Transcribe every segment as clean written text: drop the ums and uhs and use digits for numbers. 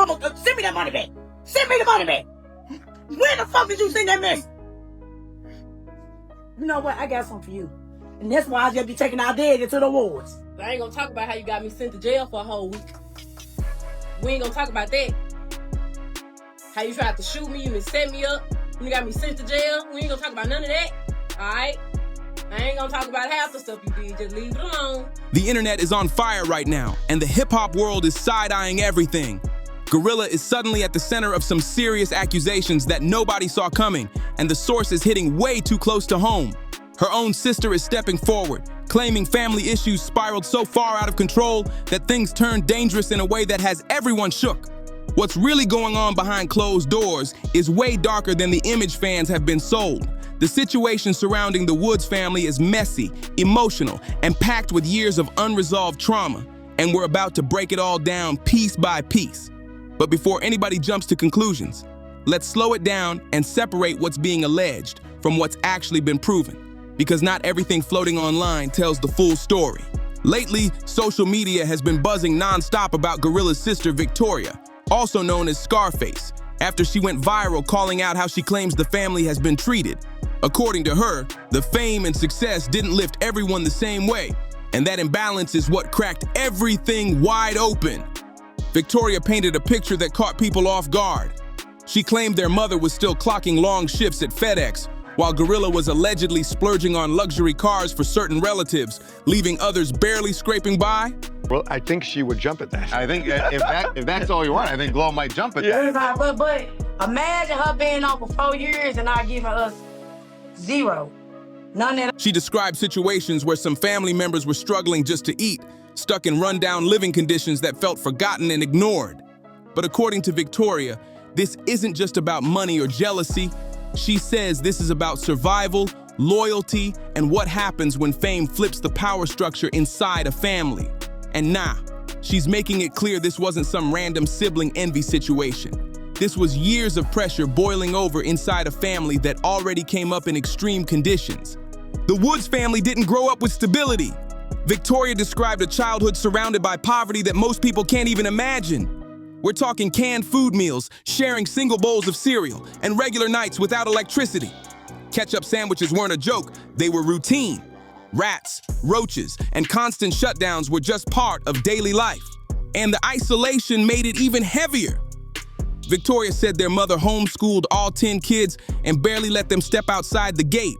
mama, send me that money back. Send me the money back. Where the fuck did you send that mess? You know what? I got something for you. And that's why I just be taking our dead into the wards. I ain't gonna talk about how you got me sent to jail for a whole week. We ain't gonna talk about that. How you tried to shoot me, you set me up, you got me sent to jail. We ain't gonna talk about none of that. Alright? I ain't gonna talk about half the stuff you did. Just leave it alone. The internet is on fire right now, and the hip-hop world is side-eyeing everything. GloRilla is suddenly at the center of some serious accusations that nobody saw coming, and the source is hitting way too close to home. Her own sister is stepping forward, claiming family issues spiraled so far out of control that things turned dangerous in a way that has everyone shook. What's really going on behind closed doors is way darker than the image fans have been sold. The situation surrounding the Woods family is messy, emotional, and packed with years of unresolved trauma, and we're about to break it all down piece by piece. But before anybody jumps to conclusions, let's slow it down and separate what's being alleged from what's actually been proven, because not everything floating online tells the full story. Lately, social media has been buzzing nonstop about GloRilla's sister Victoria, also known as Scarface, after she went viral calling out how she claims the family has been treated. According to her, the fame and success didn't lift everyone the same way, and that imbalance is what cracked everything wide open. Victoria painted a picture that caught people off guard. She claimed their mother was still clocking long shifts at FedEx, while GloRilla was allegedly splurging on luxury cars for certain relatives, leaving others barely scraping by. Well, I think she would jump at that. I think if that's all you want, I think Glo might jump at that. But imagine her being on for 4 years and not giving us zero. None of that. She described situations where some family members were struggling just to eat, stuck in rundown living conditions that felt forgotten and ignored. But according to Victoria, this isn't just about money or jealousy. She says this is about survival, loyalty, and what happens when fame flips the power structure inside a family. And she's making it clear this wasn't some random sibling envy situation. This was years of pressure boiling over inside a family that already came up in extreme conditions. The Woods family didn't grow up with stability. Victoria described a childhood surrounded by poverty that most people can't even imagine. We're talking canned food meals, sharing single bowls of cereal, and regular nights without electricity. Ketchup sandwiches weren't a joke, they were routine. Rats, roaches, and constant shutdowns were just part of daily life. And the isolation made it even heavier. Victoria said their mother homeschooled all 10 kids and barely let them step outside the gate.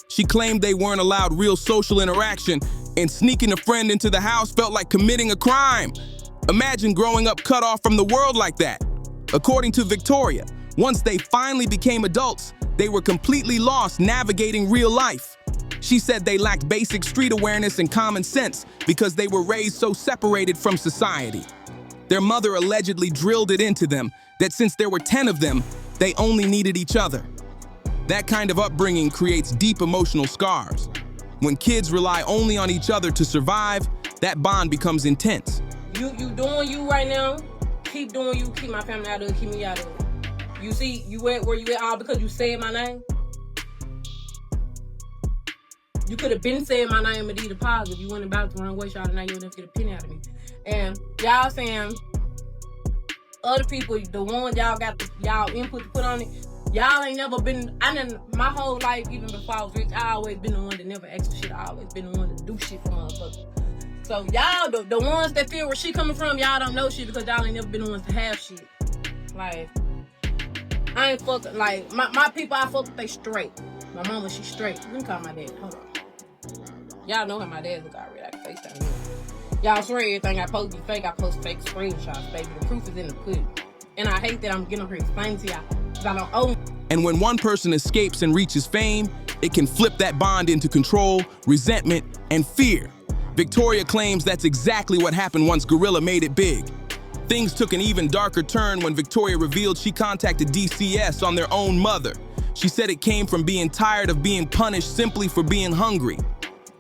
She claimed they weren't allowed real social interaction, and sneaking a friend into the house felt like committing a crime. Imagine growing up cut off from the world like that. According to Victoria, once they finally became adults, they were completely lost navigating real life. She said they lacked basic street awareness and common sense because they were raised so separated from society. Their mother allegedly drilled it into them that since there were 10 of them, they only needed each other. That kind of upbringing creates deep emotional scars. When kids rely only on each other to survive, that bond becomes intense. You doing you right now. Keep doing you. Keep my family out of it. Keep me out of it. You see, you at where you at all because you said my name? You could have been saying my name and did a pause if you went about it the wrong way, y'all, and now you'll never get a penny out of me. And y'all saying other people, the ones y'all got y'all input to put on it, y'all ain't never been, my whole life, even before I was rich, I always been the one that never asked for shit. I always been the one that do shit for motherfuckers. So y'all, the ones that feel where she coming from, y'all don't know shit because y'all ain't never been the ones to have shit. Like, I ain't fucking, like, my people I fuck with, they straight. My mama, she straight. Let me call my dad. Hold on. Y'all know how my dad look already. I can FaceTime him. Y'all swear everything I post be fake. I post fake screenshots, baby. The proof is in the pudding. And I hate that I'm getting up here explaining to y'all because I don't own. And when one person escapes and reaches fame, it can flip that bond into control, resentment, and fear. Victoria claims that's exactly what happened once GloRilla made it big. Things took an even darker turn when Victoria revealed she contacted DCS on their own mother. She said it came from being tired of being punished simply for being hungry.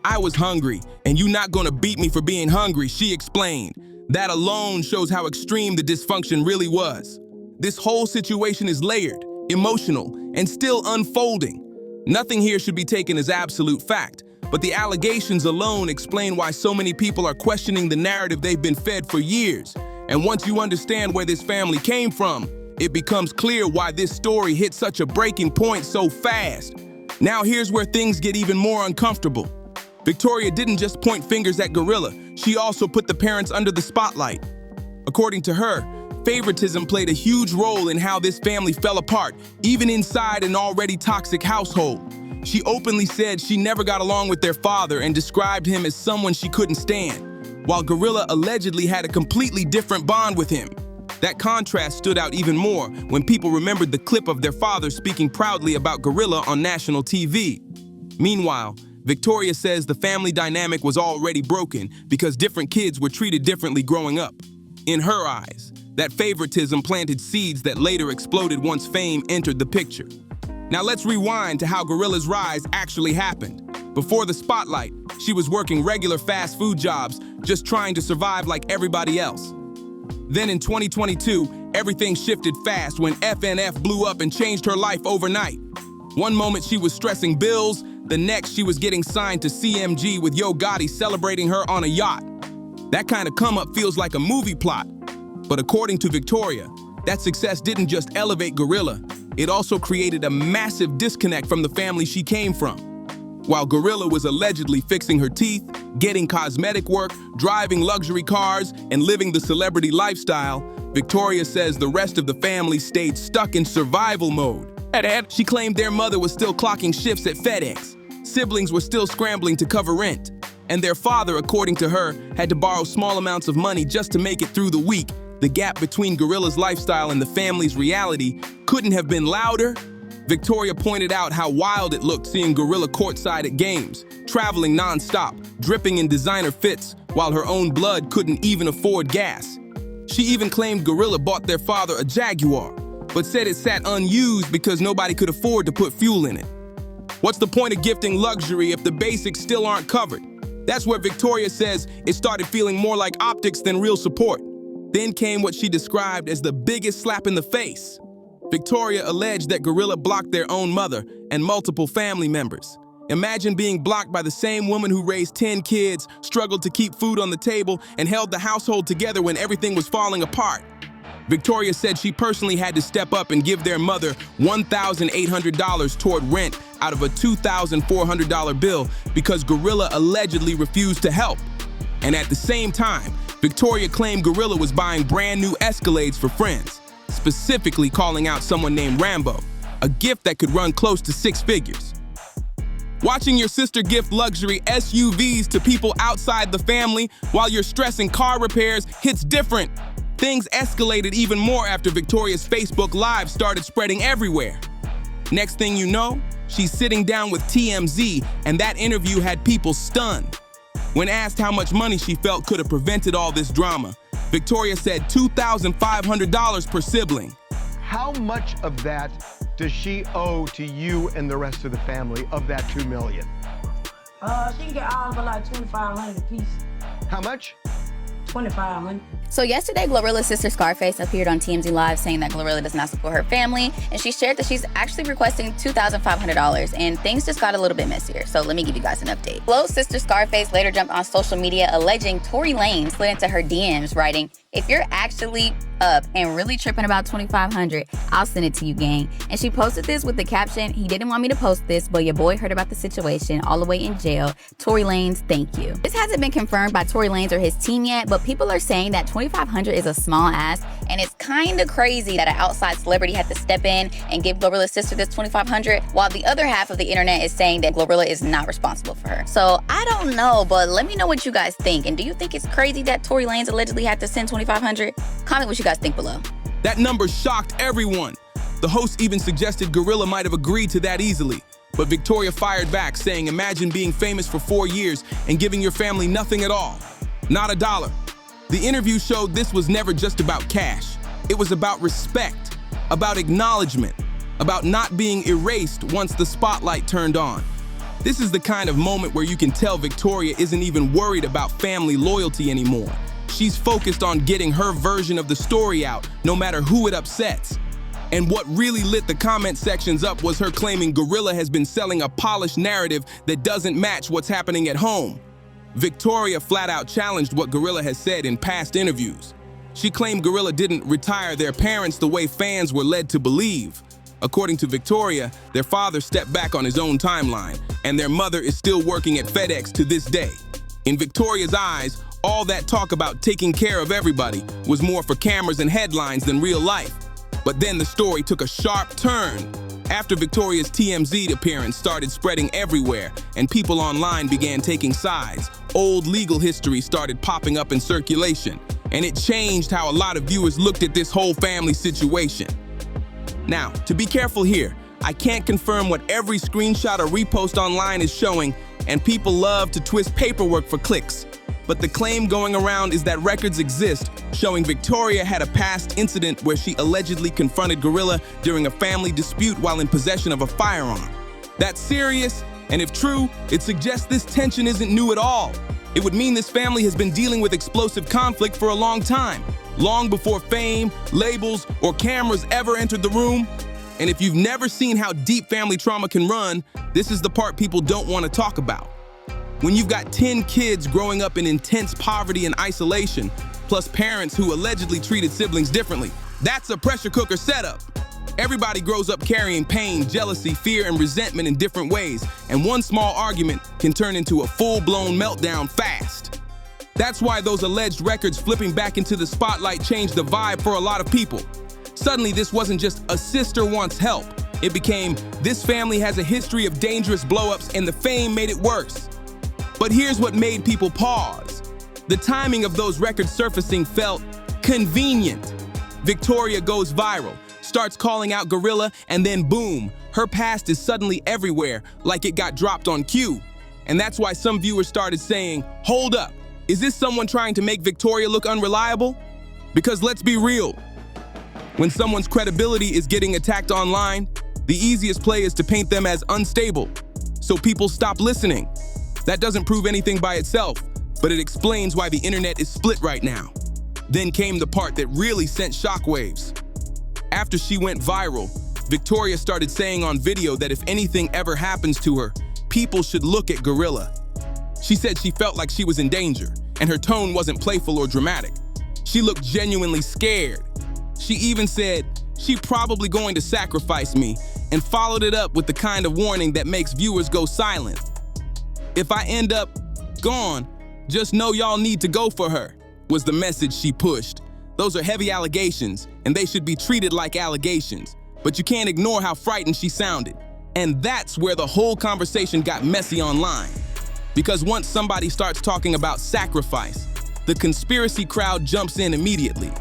I was hungry, and you're not gonna beat me for being hungry, she explained. That alone shows how extreme the dysfunction really was. This whole situation is layered, emotional, and still unfolding. Nothing here should be taken as absolute fact, but the allegations alone explain why so many people are questioning the narrative they've been fed for years. And once you understand where this family came from, it becomes clear why this story hit such a breaking point so fast. Now here's where things get even more uncomfortable. Victoria didn't just point fingers at GloRilla, she also put the parents under the spotlight. According to her, favoritism played a huge role in how this family fell apart, even inside an already toxic household. She openly said she never got along with their father and described him as someone she couldn't stand, while GloRilla allegedly had a completely different bond with him. That contrast stood out even more when people remembered the clip of their father speaking proudly about GloRilla on national TV. Meanwhile, Victoria says the family dynamic was already broken because different kids were treated differently growing up. In her eyes, that favoritism planted seeds that later exploded once fame entered the picture. Now let's rewind to how GloRilla's rise actually happened. Before the spotlight, she was working regular fast food jobs, just trying to survive like everybody else. Then in 2022, everything shifted fast when FNF blew up and changed her life overnight. One moment she was stressing bills, the next she was getting signed to CMG with Gotti celebrating her on a yacht. That kind of come-up feels like a movie plot. But according to Victoria, that success didn't just elevate GloRilla, it also created a massive disconnect from the family she came from. While GloRilla was allegedly fixing her teeth, getting cosmetic work, driving luxury cars, and living the celebrity lifestyle, Victoria says the rest of the family stayed stuck in survival mode. She claimed their mother was still clocking shifts at FedEx, siblings were still scrambling to cover rent, and their father, according to her, had to borrow small amounts of money just to make it through the week. The gap between GloRilla's lifestyle and the family's reality couldn't have been louder. Victoria pointed out how wild it looked seeing GloRilla courtside at games, traveling non-stop, dripping in designer fits, while her own blood couldn't even afford gas. She even claimed GloRilla bought their father a Jaguar, but said it sat unused because nobody could afford to put fuel in it. What's the point of gifting luxury if the basics still aren't covered? That's where Victoria says it started feeling more like optics than real support. Then came what she described as the biggest slap in the face. Victoria alleged that GloRilla blocked their own mother and multiple family members. Imagine being blocked by the same woman who raised 10 kids, struggled to keep food on the table, and held the household together when everything was falling apart. Victoria said she personally had to step up and give their mother $1,800 toward rent out of a $2,400 bill because GloRilla allegedly refused to help. And at the same time, Victoria claimed GloRilla was buying brand new Escalades for friends, specifically calling out someone named Rambo, a gift that could run close to 6 figures. Watching your sister gift luxury SUVs to people outside the family while you're stressing car repairs hits different. Things escalated even more after Victoria's Facebook Live started spreading everywhere. Next thing you know, she's sitting down with TMZ, and that interview had people stunned. When asked how much money she felt could have prevented all this drama, Victoria said $2,500 per sibling. How much of that does she owe to you and the rest of the family of that $2 million? She can get all but like $2,500 a piece. How much? $2,500. So yesterday, GloRilla's sister Scarface appeared on TMZ Live saying that GloRilla does not support her family, and she shared that she's actually requesting $2,500, and things just got a little bit messier. So let me give you guys an update. Glo's sister Scarface later jumped on social media alleging Tory Lanez slid into her DMs writing, "If you're actually up and really tripping about $2,500, I'll send it to you, gang." And she posted this with the caption, "He didn't want me to post this, but your boy heard about the situation all the way in jail. Tory Lanez, thank you." This hasn't been confirmed by Tory Lanez or his team yet, but people are saying that $2,500 is a small ask, and it's kind of crazy that an outside celebrity had to step in and give GloRilla's sister this $2,500, while the other half of the internet is saying that GloRilla is not responsible for her. So I don't know, but let me know what you guys think. And do you think it's crazy that Tory Lanez allegedly had to send $2,500? Comment what you guys think below. That number shocked everyone. The host even suggested GloRilla might have agreed to that easily. But Victoria fired back, saying, imagine being famous for 4 years and giving your family nothing at all. Not a dollar. The interview showed this was never just about cash. It was about respect, about acknowledgement, about not being erased once the spotlight turned on. This is the kind of moment where you can tell Victoria isn't even worried about family loyalty anymore. She's focused on getting her version of the story out, no matter who it upsets. And what really lit the comment sections up was her claiming GloRilla has been selling a polished narrative that doesn't match what's happening at home. Victoria flat out challenged what GloRilla has said in past interviews. She claimed GloRilla didn't retire their parents the way fans were led to believe. According to Victoria, their father stepped back on his own timeline, and their mother is still working at FedEx to this day. In Victoria's eyes, all that talk about taking care of everybody was more for cameras and headlines than real life. But then the story took a sharp turn. After Victoria's TMZ appearance started spreading everywhere and people online began taking sides, old legal history started popping up in circulation, and it changed how a lot of viewers looked at this whole family situation. Now, to be careful here, I can't confirm what every screenshot or repost online is showing, and people love to twist paperwork for clicks. But the claim going around is that records exist showing Victoria had a past incident where she allegedly confronted GloRilla during a family dispute while in possession of a firearm. That's serious, and if true, it suggests this tension isn't new at all. It would mean this family has been dealing with explosive conflict for a long time, long before fame, labels, or cameras ever entered the room. And if you've never seen how deep family trauma can run, this is the part people don't want to talk about. When you've got 10 kids growing up in intense poverty and isolation, plus parents who allegedly treated siblings differently, that's a pressure cooker setup. Everybody grows up carrying pain, jealousy, fear, and resentment in different ways, and one small argument can turn into a full-blown meltdown fast. That's why those alleged records flipping back into the spotlight changed the vibe for a lot of people. Suddenly, this wasn't just a sister wants help. It became, this family has a history of dangerous blow-ups and the fame made it worse. But here's what made people pause. The timing of those records surfacing felt convenient. Victoria goes viral, starts calling out GloRilla, and then boom, her past is suddenly everywhere, like it got dropped on cue. And that's why some viewers started saying, hold up, is this someone trying to make Victoria look unreliable? Because let's be real, when someone's credibility is getting attacked online, the easiest play is to paint them as unstable, so people stop listening. That doesn't prove anything by itself, but it explains why the internet is split right now. Then came the part that really sent shockwaves. After she went viral, Victoria started saying on video that if anything ever happens to her, people should look at GloRilla. She said she felt like she was in danger, and her tone wasn't playful or dramatic. She looked genuinely scared. She even said, "She's probably going to sacrifice me," and followed it up with the kind of warning that makes viewers go silent. "If I end up gone, just know y'all need to go for her," was the message she pushed. Those are heavy allegations, and they should be treated like allegations. But you can't ignore how frightened she sounded. And that's where the whole conversation got messy online. Because once somebody starts talking about sacrifice, the conspiracy crowd jumps in immediately.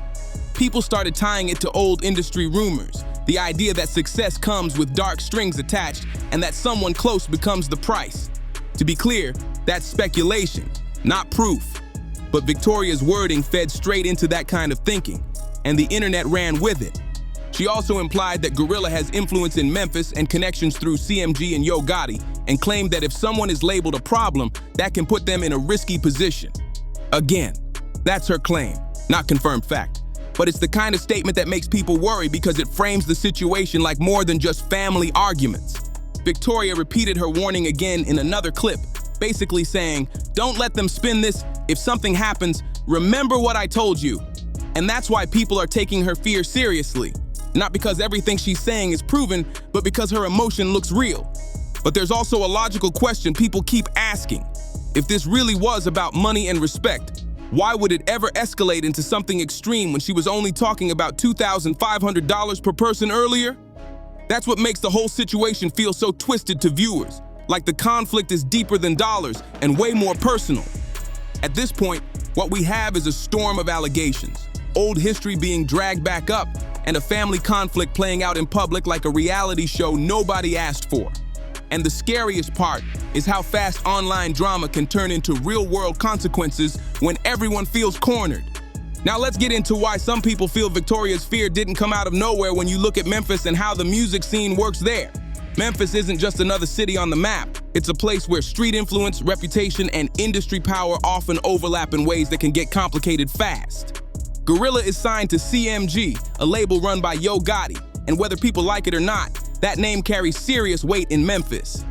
People started tying it to old industry rumors, the idea that success comes with dark strings attached and that someone close becomes the price. To be clear, that's speculation, not proof. But Victoria's wording fed straight into that kind of thinking, and the internet ran with it. She also implied that GloRilla has influence in Memphis and connections through CMG and Yo Gotti, and claimed that if someone is labeled a problem, that can put them in a risky position. Again, that's her claim, not confirmed fact. But it's the kind of statement that makes people worry because it frames the situation like more than just family arguments. Victoria repeated her warning again in another clip, basically saying, "Don't let them spin this. If something happens, remember what I told you." And that's why people are taking her fear seriously. Not because everything she's saying is proven, but because her emotion looks real. But there's also a logical question people keep asking. If this really was about money and respect, why would it ever escalate into something extreme when she was only talking about $2,500 per person earlier? That's what makes the whole situation feel so twisted to viewers, like the conflict is deeper than dollars and way more personal. At this point, what we have is a storm of allegations, old history being dragged back up, and a family conflict playing out in public like a reality show nobody asked for. And the scariest part is how fast online drama can turn into real-world consequences when everyone feels cornered. Now let's get into why some people feel Victoria's fear didn't come out of nowhere when you look at Memphis and how the music scene works there. Memphis isn't just another city on the map. It's a place where street influence, reputation, and industry power often overlap in ways that can get complicated fast. GloRilla is signed to CMG, a label run by Yo Gotti, and whether people like it or not, that name carries serious weight in Memphis.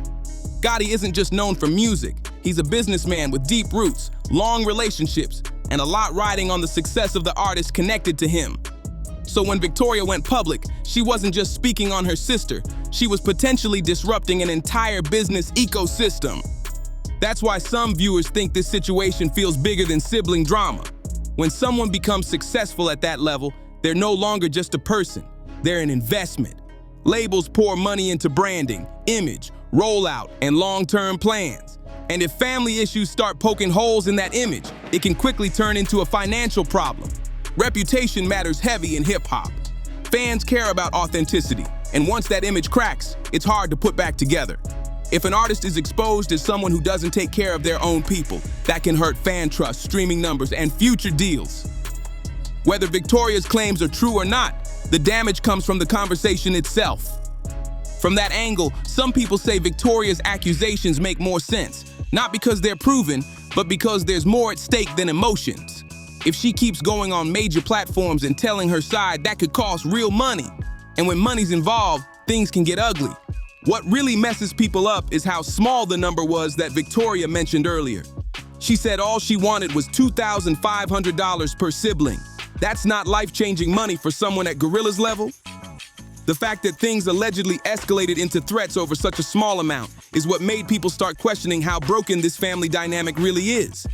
Gotti isn't just known for music. He's a businessman with deep roots, long relationships, and a lot riding on the success of the artist connected to him. So when Victoria went public, she wasn't just speaking on her sister, she was potentially disrupting an entire business ecosystem. That's why some viewers think this situation feels bigger than sibling drama. When someone becomes successful at that level, they're no longer just a person, they're an investment. Labels pour money into branding, image, rollout, and long-term plans. And if family issues start poking holes in that image, it can quickly turn into a financial problem. Reputation matters heavy in hip-hop. Fans care about authenticity, and once that image cracks, it's hard to put back together. If an artist is exposed as someone who doesn't take care of their own people, that can hurt fan trust, streaming numbers, and future deals. Whether Victoria's claims are true or not, the damage comes from the conversation itself. From that angle, some people say Victoria's accusations make more sense, not because they're proven, but because there's more at stake than emotions. If she keeps going on major platforms and telling her side, that could cost real money. And when money's involved, things can get ugly. What really messes people up is how small the number was that Victoria mentioned earlier. She said all she wanted was $2,500 per sibling. That's not life-changing money for someone at GloRilla's level. The fact that things allegedly escalated into threats over such a small amount is what made people start questioning how broken this family dynamic really is.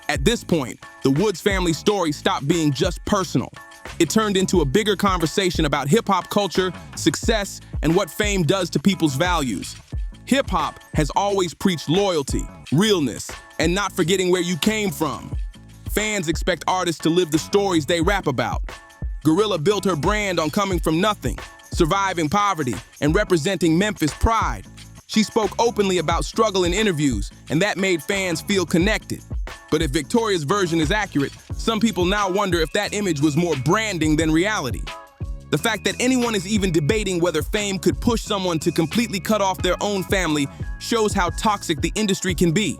At this point, the Woods family story stopped being just personal. It turned into a bigger conversation about hip-hop culture, success, and what fame does to people's values. Hip-hop has always preached loyalty, realness, and not forgetting where you came from. Fans expect artists to live the stories they rap about. GloRilla built her brand on coming from nothing, surviving poverty, and representing Memphis pride. She spoke openly about struggle in interviews, and that made fans feel connected. But if Victoria's version is accurate, some people now wonder if that image was more branding than reality. The fact that anyone is even debating whether fame could push someone to completely cut off their own family shows how toxic the industry can be.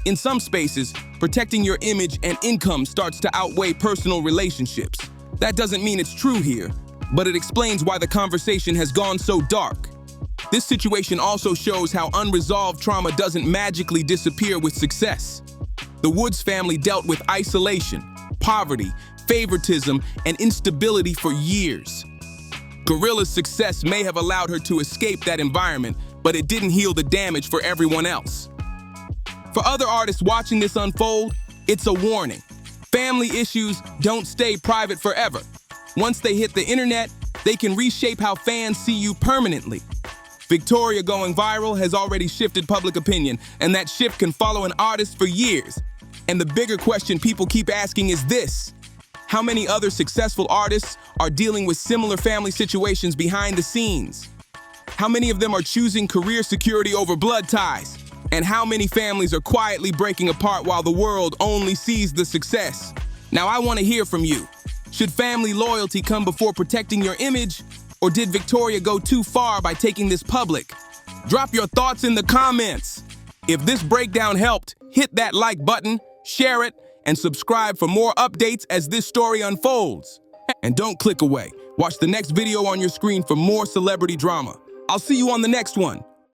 In some spaces, protecting your image and income starts to outweigh personal relationships. That doesn't mean it's true here, but it explains why the conversation has gone so dark. This situation also shows how unresolved trauma doesn't magically disappear with success. The Woods family dealt with isolation, poverty, favoritism, and instability for years. GloRilla's success may have allowed her to escape that environment, but it didn't heal the damage for everyone else. For other artists watching this unfold, it's a warning. Family issues don't stay private forever. Once they hit the internet, they can reshape how fans see you permanently. Victoria going viral has already shifted public opinion, and that shift can follow an artist for years. And the bigger question people keep asking is this: how many other successful artists are dealing with similar family situations behind the scenes? How many of them are choosing career security over blood ties? And how many families are quietly breaking apart while the world only sees the success? Now, I want to hear from you. Should family loyalty come before protecting your image? Or did Victoria go too far by taking this public? Drop your thoughts in the comments. If this breakdown helped, hit that like button, share it, and subscribe for more updates as this story unfolds. And don't click away. Watch the next video on your screen for more celebrity drama. I'll see you on the next one.